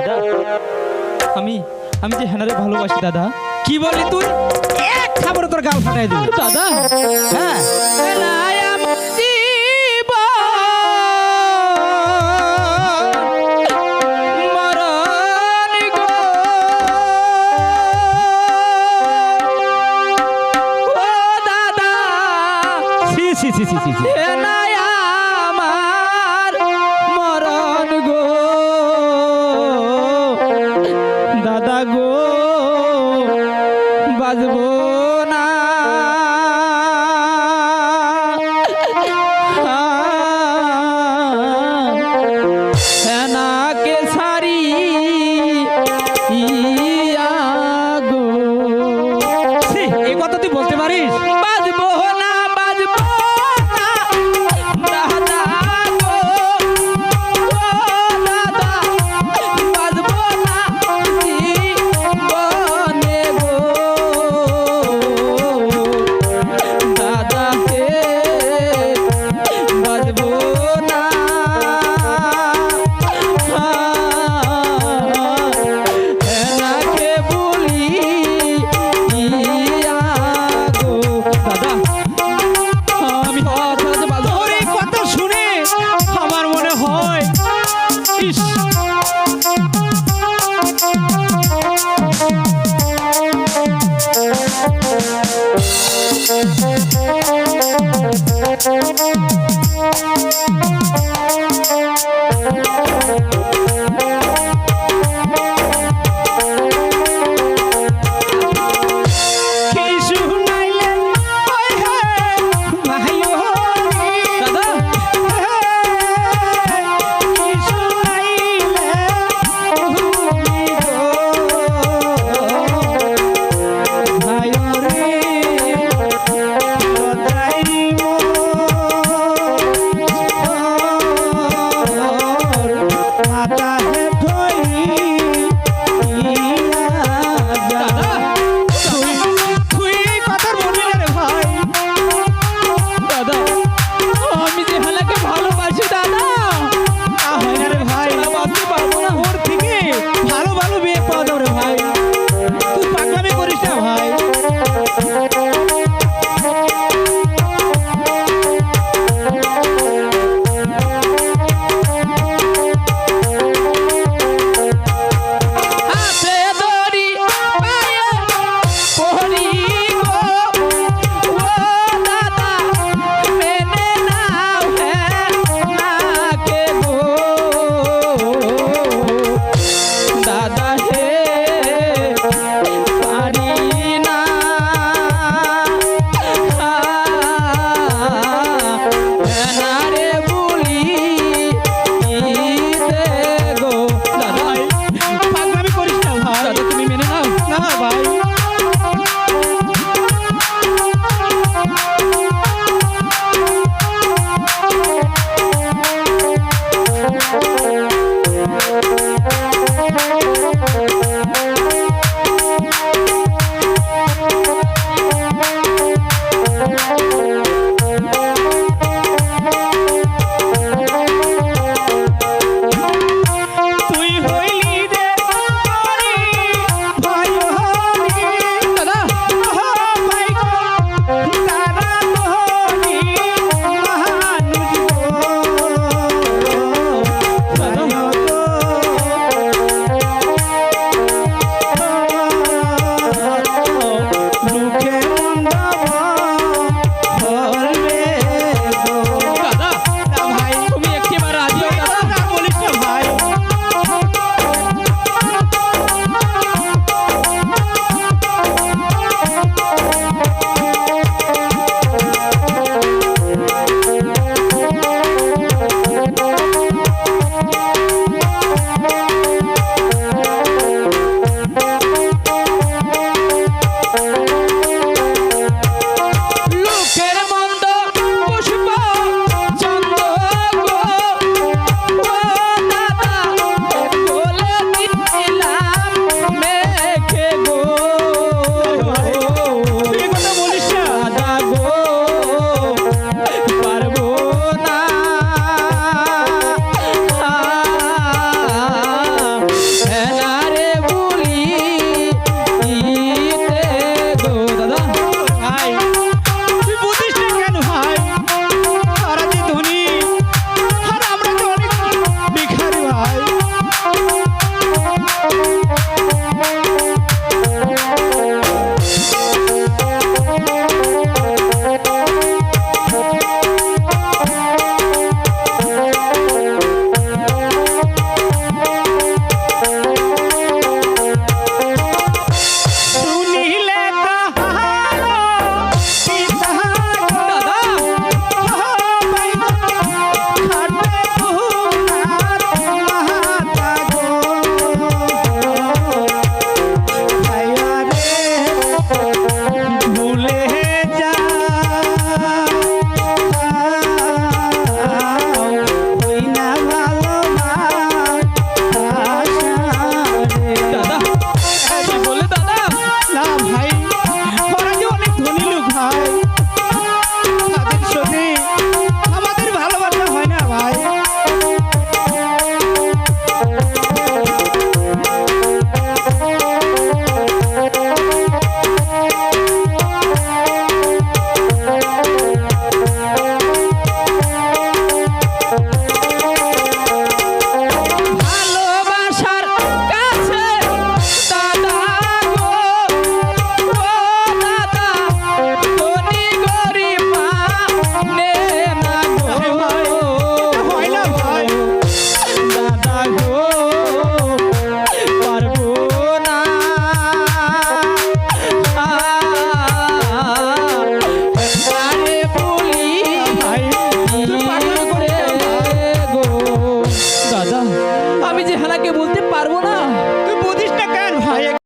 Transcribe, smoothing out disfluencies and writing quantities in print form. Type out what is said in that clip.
দাদা আমি আমি যে হেনারে ভালোবাসি দাদা। কি বললি তুই? এক খাবার তোর গাল ফাটাই দেব দাদা হ্যাঁ। হেনায় আমার জীবন মরণ গো। ও দাদা সি সি সি সি সি সি। হেনায় আমার মরণ গো। দাদা গো বাজবো না হেনাকে সারি ইয়া গো। সি, এই কথা তুই বলতে পারিস? বাজবো না বাজবো না দাদা গো। ও দাদা বাজবো না জীবনে গো। দাদা হে বাজবো না হেনাকে বলি ইয়া গো। দাদা আমি তোর এই কথা শুনে আমার মনে হয় ইস, কি শুনাইলেন ওই হে ভাইও রে। দাদা কি শুনাইলেন তুমি গো ভাইও রে। খোদাই মন পারবো না